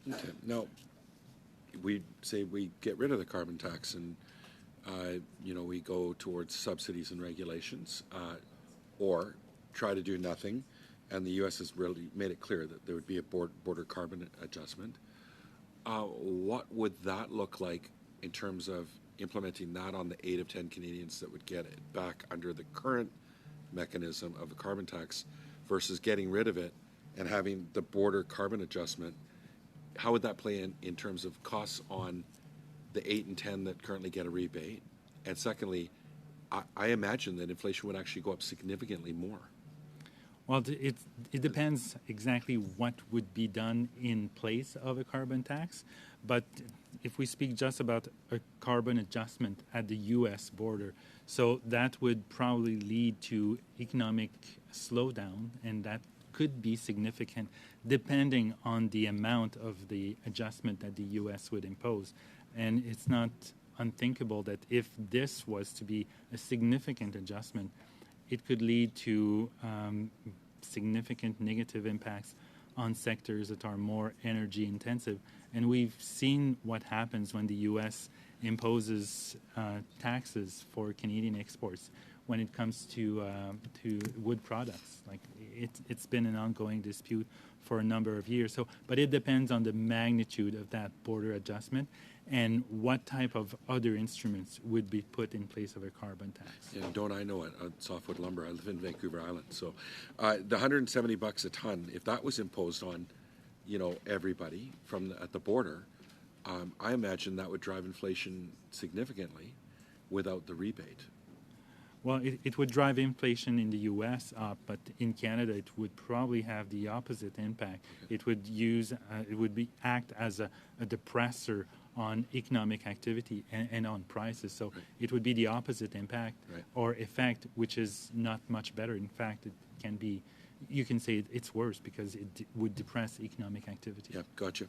Okay. Now, we say we get rid of the carbon tax and, we go towards subsidies and regulations, or try to do nothing. And the U.S. has really made it clear that there would be a border carbon adjustment. What would that look like in terms of implementing that on the 8 of 10 Canadians that would get it back under the current mechanism of the carbon tax versus getting rid of it and having the border carbon adjustment? How would that play in terms of costs on the 8 and 10 that currently get a rebate? And secondly, I imagine that inflation would actually go up significantly more. Well, it depends exactly what would be done in place of a carbon tax. But if we speak just about a carbon adjustment at the U.S. border, so that would probably lead to economic slowdown, and that could be significant depending on the amount of the adjustment that the U.S. would impose. And it's not unthinkable that if this was to be a significant adjustment, it could lead to significant negative impacts on sectors that are more energy intensive. And we've seen what happens when the U.S. imposes taxes for Canadian exports when it comes to wood products. Like it's been an ongoing dispute for a number of years. So, but it depends on the magnitude of that border adjustment and what type of other instruments would be put in place of a carbon tax. Yeah, don't I know it? Softwood lumber. I live in Vancouver Island, so the $170 a ton, if that was imposed on, everybody at the border, I imagine that would drive inflation significantly without the rebate. Well, it would drive inflation in the U.S. up, but in Canada it would probably have the opposite impact. Okay. It would act as a depressor on economic activity and on prices. So right. It would be the opposite impact right. or effect, which is not much better. In fact, it can be, you can say it's worse because it would depress economic activity. Yeah, gotcha.